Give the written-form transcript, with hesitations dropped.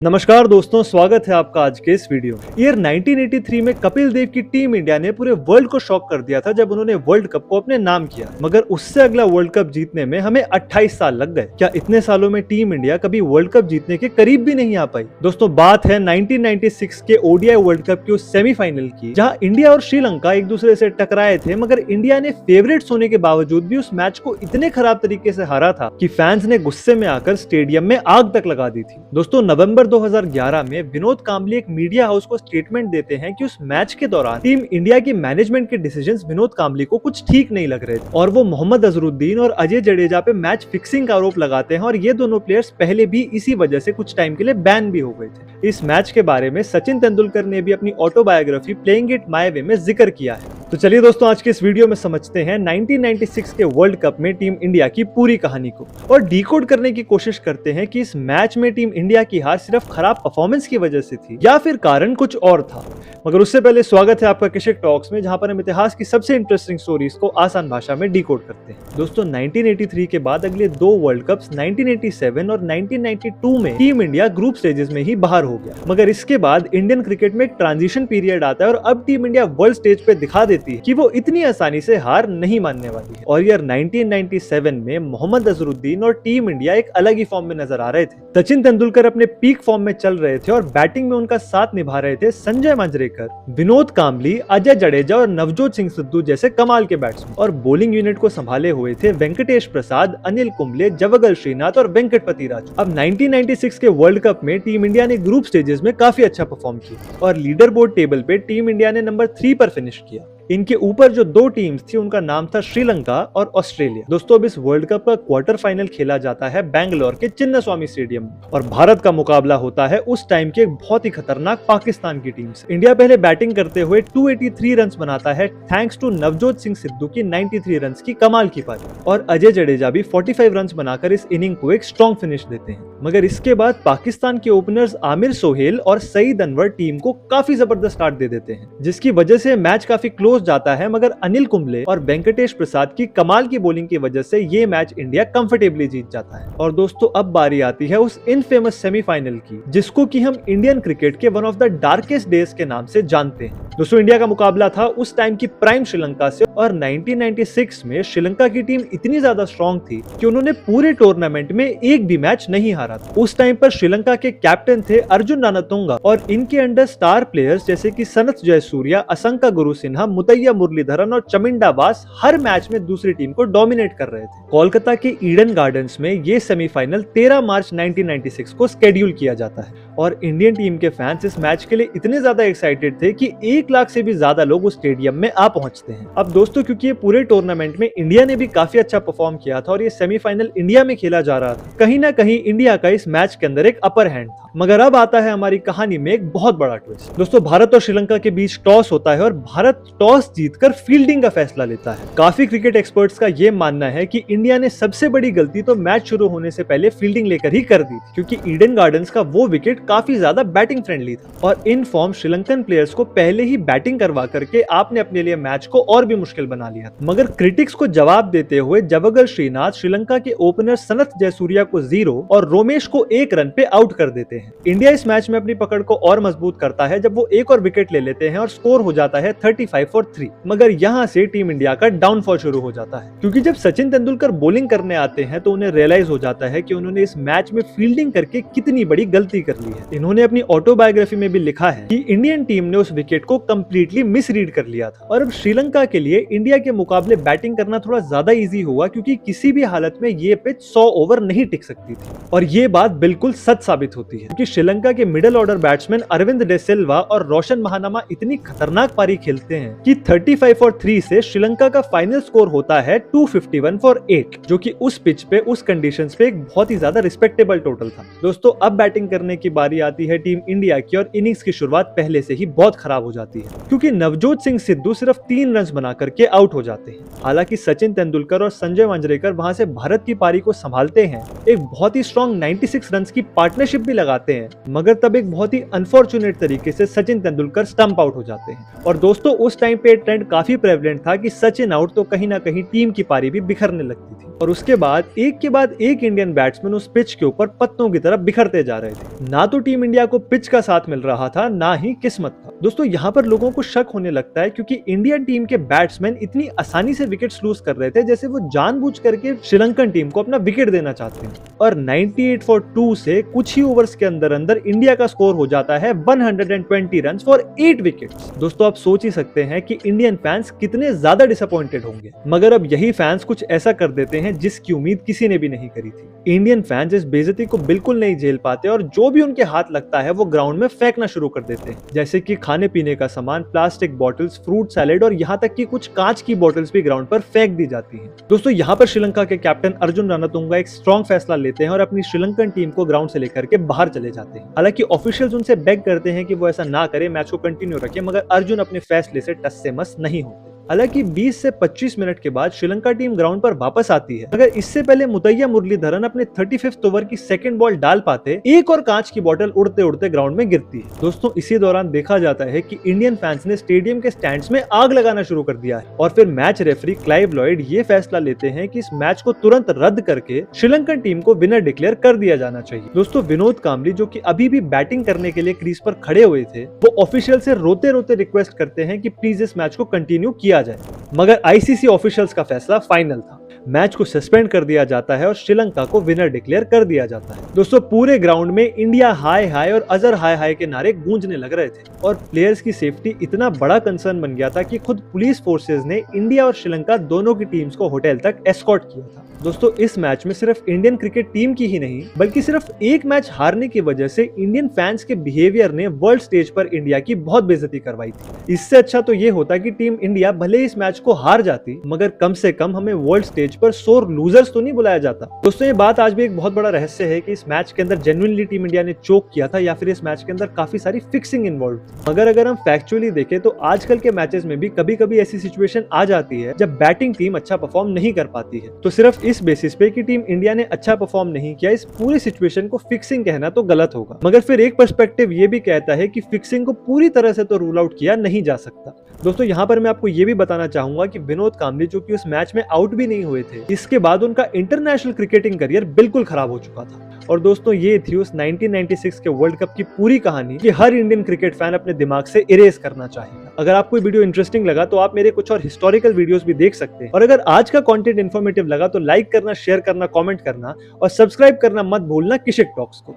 नमस्कार दोस्तों, स्वागत है आपका आज के इस वीडियो में। ईयर 1983 में कपिल देव की टीम इंडिया ने पूरे वर्ल्ड को शॉक कर दिया था जब उन्होंने वर्ल्ड कप को अपने नाम किया, मगर उससे अगला वर्ल्ड कप जीतने में हमें 28 साल लग गए। क्या इतने सालों में टीम इंडिया कभी वर्ल्ड कप जीतने के करीब भी नहीं आ पाई? दोस्तों, बात है 1996 के ओडीआई वर्ल्ड कप की उस सेमीफाइनल की, जहां इंडिया और श्रीलंका एक दूसरे से टकराए थे, मगर इंडिया ने फेवरेट्स होने के बावजूद भी उस मैच को इतने खराब तरीके से हारा था कि फैंस ने गुस्से में आकर स्टेडियम में आग तक लगा दी थी। दोस्तों, नवंबर 2011 में विनोद कांबली एक मीडिया हाउस को स्टेटमेंट देते हैं कि उस मैच के दौरान टीम इंडिया की मैनेजमेंट के डिसीजंस विनोद कांबली को कुछ ठीक नहीं लग रहे थे और वो मोहम्मद अजहरुद्दीन और अजय जडेजा पे मैच फिक्सिंग का आरोप लगाते हैं और ये दोनों प्लेयर्स पहले भी इसी वजह से कुछ टाइम के लिए बैन भी हो गए थे। इस मैच के बारे में सचिन तेंदुलकर ने भी अपनी autobiography playing it my way में जिक्र किया है। तो चलिए दोस्तों, आज के इस वीडियो में समझते हैं 1996 के वर्ल्ड कप में टीम इंडिया की पूरी कहानी को और डिकोड करने की कोशिश करते हैं कि इस मैच में टीम इंडिया की हार सिर्फ खराब परफॉर्मेंस की वजह से थी या फिर कारण कुछ और था। मगर उससे पहले स्वागत है आपका किशक टॉक्स में, जहां पर हम इतिहास की सबसे इंटरेस्टिंग स्टोरीज को आसान भाषा में डिकोड करते हैं। दोस्तों, 1983 के बाद अगले दो वर्ल्ड कप्स 1987 और 1992 में टीम इंडिया ग्रुप स्टेजेस में ही बाहर हो गया, मगर इसके बाद इंडियन क्रिकेट में एक ट्रांजिशन पीरियड आता है और अब टीम इंडिया वर्ल्ड स्टेज पे दिखा देती है कि वो इतनी आसानी से हार नहीं मानने वाली है। और ईयर 1997 में मोहम्मद अजहरुद्दीन और टीम इंडिया एक अलग ही फॉर्म में नजर आ रहे थे। सचिन तेंदुलकर अपने पीक फॉर्म में चल रहे थे और बैटिंग में उनका साथ निभा रहे थे संजय मांजरेकर, विनोद कांबली, अजय जडेजा और नवजोत सिंह सिद्धू जैसे कमाल के बैट्समैन। और बॉलिंग यूनिट को संभाले हुए थे वेंकटेश प्रसाद, अनिल कुंबले, जवगल श्रीनाथ और वेंकटपति राजू। अब 1996 के वर्ल्ड कप में टीम इंडिया ने ग्रुप स्टेजेस में काफी अच्छा परफॉर्म किया और लीडर बोर्ड टेबल पे टीम इंडिया ने नंबर 3 पर फिनिश किया। इनके ऊपर जो दो टीम्स थी उनका नाम था श्रीलंका और ऑस्ट्रेलिया। दोस्तों, अब इस वर्ल्ड कप का क्वार्टर फाइनल खेला जाता है बैंगलोर के चिन्नास्वामी स्टेडियम में और भारत का मुकाबला होता है उस टाइम के एक बहुत ही खतरनाक पाकिस्तान की टीम से। इंडिया पहले बैटिंग करते हुए 283 रन बनाता है थैंक्स टू नवजोत सिंह सिद्धू की 93 रन की कमाल की पारी, और अजय जडेजा भी 45 रन बनाकर इस इनिंग को एक स्ट्रॉन्ग फिनिश देते हैं। मगर इसके बाद पाकिस्तान के ओपनर्स आमिर सोहेल और सईद अनवर टीम को काफी जबरदस्त स्टार्ट दे देते हैं, जिसकी वजह से मैच काफी क्लोज जाता है, मगर अनिल कुंबले और वेंकटेश प्रसाद की कमाल की बॉलिंग की वजह से ये मैच इंडिया कंफर्टेबली जीत जाता है। और दोस्तों, अब बारी आती है उस इनफेमस सेमीफाइनल की, जिसको कि हम इंडियन क्रिकेट के one of the darkest days के नाम से जानते हैं। दोस्तों, इंडिया का मुकाबला था उस टाइम की प्राइम श्रीलंका से और 1996 में श्रीलंका की टीम इतनी ज्यादा स्ट्रॉन्ग थी कि उन्होंने पूरे टूर्नामेंट में एक भी मैच नहीं हारा था। उस टाइम पर श्रीलंका के कैप्टन थे अर्जुन रानातुंगा और इनके अंडर स्टार प्लेयर्स जैसे कि सनथ जयसूर्या, असंका गुरुसिन्हा, मुतैया मुरलीधरन और चमिंडा बास हर मैच में दूसरी टीम को डोमिनेट कर रहे थे। कोलकाता के ईडन गार्डन्स में ये सेमीफाइनल 13 मार्च 1996 को शेड्यूल किया जाता है और इंडियन टीम के फैंस इस मैच के लिए इतने ज्यादा एक्साइटेड थे कि 1 लाख से भी ज्यादा लोग उस स्टेडियम में आ पहुंचते हैं। अब दोस्तों, क्योंकि ये पूरे टूर्नामेंट में इंडिया ने भी काफी अच्छा परफॉर्म किया था और ये सेमीफाइनल इंडिया में खेला जा रहा था, कहीं ना कहीं इंडिया का इस मैच के अंदर एक अपर हैंड था। मगर अब आता है हमारी कहानी में एक बहुत बड़ा ट्विस्ट। दोस्तों, भारत और श्रीलंका के बीच टॉस होता है और भारत टॉस जीतकर फील्डिंग का फैसला लेता है। काफी क्रिकेट एक्सपर्ट्स का ये मानना है कि इंडिया ने सबसे बड़ी गलती तो मैच शुरू होने से पहले फील्डिंग लेकर ही कर दी थी, क्योंकि ईडन गार्डन्स का वो विकेट काफी ज्यादा बैटिंग फ्रेंडली था और इन फॉर्म श्रीलंकन प्लेयर्स को पहले ही बैटिंग करवा करके आपने अपने लिए मैच को और भी मुश्किल बना लिया। मगर क्रिटिक्स को जवाब देते हुए जवगल श्रीनाथ श्रीलंका के ओपनर सनथ जयसूर्या को 0 और रोमेश को 1 रन पे आउट कर देते हैं। इंडिया इस मैच में अपनी पकड़ को और मजबूत करता है जब वो एक और विकेट ले लेते हैं और स्कोर हो जाता है 35 for 3। मगर यहाँ से टीम इंडिया का डाउनफॉल शुरू हो जाता है, क्योंकि जब सचिन तेंदुलकर बॉलिंग करने आते हैं तो उन्हें रियलाइज हो जाता है कि उन्होंने इस मैच में फील्डिंग करके कितनी बड़ी गलती कर ली है। इन्होंने अपनी ऑटोबायोग्राफी में भी लिखा है कि इंडियन टीम ने उस विकेट को कंप्लीटली मिसरीड कर लिया था और अब श्रीलंका के लिए इंडिया के मुकाबले बैटिंग करना थोड़ा ज्यादा इजी हुआ, क्योंकि किसी भी हालत में ये पिच 100 ओवर नहीं टिक सकती थी। और ये बात बिल्कुल सच साबित होती है, क्योंकि श्रीलंका के middle order batsman Aravinda de Silva और रोशन महानामा इतनी खतरनाक पारी खेलते हैं कि 35 for 3 से श्रीलंका का फाइनल स्कोर होता है 251 for 8, जो कि उस पिच पे उस कंडीशंस पे एक बहुत ही ज्यादा रिस्पेक्टेबल टोटल था। दोस्तों, अब बैटिंग करने की बारी आती है टीम इंडिया की और इनिंग्स की शुरुआत पहले से ही बहुत खराब हो जाती है, क्योंकि नवजोत सिंह सिद्धू सिर्फ 3 रन बना करके आउट हो जाते हैं। हालांकि सचिन तेंदुलकर और संजय मांजरेकर वहां से भारत की पारी को संभालते हैं, एक बहुत ही स्ट्रॉन्ग 96 रन की पार्टनरशिप भी लगाते हैं, मगर तब एक बहुत ही अनफॉर्चुनेट तरीके से सचिन तेंदुलकर स्टंप आउट हो जाते हैं। और दोस्तों, उस टाइम पे ट्रेंड काफी प्रेवलेंट था कि सचिन आउट तो कहीं ना कहीं टीम की पारी भी बिखरने लगती थी। और उसके बाद एक इंडियन बैट्समैन उस पिच के ऊपर पत्तों की तरफ बिखरते जा रहे थे। ना तो टीम इंडिया को पिच का साथ मिल रहा था, ना ही किस्मत था। दोस्तों यहाँ पर लोगों को शक होने लगता है क्योंकि इंडियन टीम के बैट्समैन इतनी आसानी से विकेट्स लूज कर रहे थे जैसे वो जानबूझ करके श्रीलंकन टीम को अपना विकेट देना चाहते हैं। और 98 फॉर 2 से कुछ ही ओवर्स के अंदर अंदर इंडिया का स्कोर हो जाता है 120 रन फॉर 8 विकेट्स। दोस्तों आप सोच ही सकते हैं कि इंडियन फैंस कितने ज्यादा डिसअपॉइंटेड होंगे। मगर अब यही फैंस कुछ ऐसा कर देते हैं जिसकी उम्मीद किसी ने भी नहीं करी थी। इंडियन फैंस इस बेइज्जती को बिल्कुल नहीं झेल पाते और जो भी उनके हाथ लगता है वो ग्राउंड में फेंकना शुरू कर देते हैं, जैसे कि खाने पीने का सामान, प्लास्टिक बॉटल्स, फ्रूट सैलेड और यहाँ तक कि कुछ कांच की बॉटल्स भी ग्राउंड पर फेंक दी जाती हैं। दोस्तों यहाँ पर श्रीलंका के कैप्टन अर्जुन रणतुंगा एक स्ट्रॉन्ग फैसला लेते हैं और अपनी श्रीलंकन टीम को ग्राउंड से लेकर के बाहर चले जाते हैं। हालांकि ऑफिशियल्स उनसे बेग करते हैं कि वो ऐसा ना करे, मैच को कंटिन्यू रखे, मगर अर्जुन अपने फैसले से टस से मस नहीं होते। हालांकि 20 से 25 मिनट के बाद श्रीलंका टीम ग्राउंड पर वापस आती है, मगर इससे पहले मुतैया मुरलीधरन अपने 35th ओवर की सेकंड बॉल डाल पाते एक और कांच की बोतल उड़ते उड़ते ग्राउंड में गिरती है। दोस्तों इसी दौरान देखा जाता है कि इंडियन फैंस ने स्टेडियम के स्टैंड्स में आग लगाना शुरू कर दिया है और फिर मैच रेफरी क्लाइव लॉयड ये फैसला लेते हैं कि इस मैच को तुरंत रद्द करके श्रीलंकन टीम को विनर डिक्लेयर कर दिया जाना चाहिए। दोस्तों विनोद कांबली जो कि अभी भी बैटिंग करने के लिए क्रीज पर खड़े हुए थे, वो ऑफिशियल से रोते रोते रिक्वेस्ट करते हैं कि प्लीज इस मैच को कंटिन्यू किया जाए, मगर आईसीसी ऑफिशियल्स का फैसला फाइनल था। मैच को सस्पेंड कर दिया जाता है और श्रीलंका को विनर डिक्लेयर कर दिया जाता है। दोस्तों पूरे ग्राउंड में इंडिया हाय हाय और अजहर हाय हाय के नारे गूंजने लग रहे थे और प्लेयर्स की सेफ्टी इतना बड़ा कंसर्न बन गया था कि खुद पुलिस फोर्सेज ने इंडिया और श्रीलंका दोनों की टीम्स को होटल तक एस्कॉर्ट किया था। दोस्तों इस मैच में सिर्फ इंडियन क्रिकेट टीम की ही नहीं बल्कि सिर्फ एक मैच हारने की वजह से इंडियन फैंस के बिहेवियर ने वर्ल्ड स्टेज पर इंडिया की बहुत बेइज्जती करवाई थी। इससे अच्छा तो ये होता कि टीम इंडिया भले ही इस मैच को हार जाती, मगर कम से कम हमें वर्ल्ड स्टेज पर सोर लूजर्स तो नहीं बुलाया जाता। दोस्तों ये बात आज भी एक बहुत बड़ा रहस्य है कि इस मैच के अंदर जेन्युइनली टीम इंडिया ने चोक किया था या फिर इस मैच के अंदर काफी सारी फिक्सिंग इन्वॉल्व थी। मगर अगर हम फैक्चुअली देखें तो आजकल के मैचेस में भी कभी कभी ऐसी सिचुएशन आ जाती है जब बैटिंग टीम अच्छा परफॉर्म नहीं कर पाती है, तो सिर्फ इस बेसिस पे कि टीम इंडिया ने अच्छा परफॉर्म नहीं किया, इस पूरी सिचुएशन को फिक्सिंग कहना तो गलत होगा। मगर फिर एक पर्सपेक्टिव ये भी कहता है कि फिक्सिंग को पूरी तरह से तो रूल आउट किया नहीं जा सकता। दोस्तों यहाँ पर मैं आपको ये भी बताना चाहूंगा कि विनोद कांबली जो कि उस मैच में आउट भी नहीं हुए थे, इसके बाद उनका इंटरनेशनल क्रिकेटिंग करियर बिल्कुल खराब हो चुका था। और दोस्तों ये थी उस 1996 के वर्ल्ड कप की पूरी कहानी कि हर इंडियन क्रिकेट फैन अपने दिमाग से इरेज करना चाहेगा। अगर आपको ये वीडियो इंटरेस्टिंग लगा तो आप मेरे कुछ और हिस्टोरिकल वीडियोस भी देख सकते हैं, और अगर आज का कंटेंट इन्फॉर्मेटिव लगा तो लाइक करना, शेयर करना, कमेंट करना और सब्सक्राइब करना मत भूलना किशिक टॉक्स को।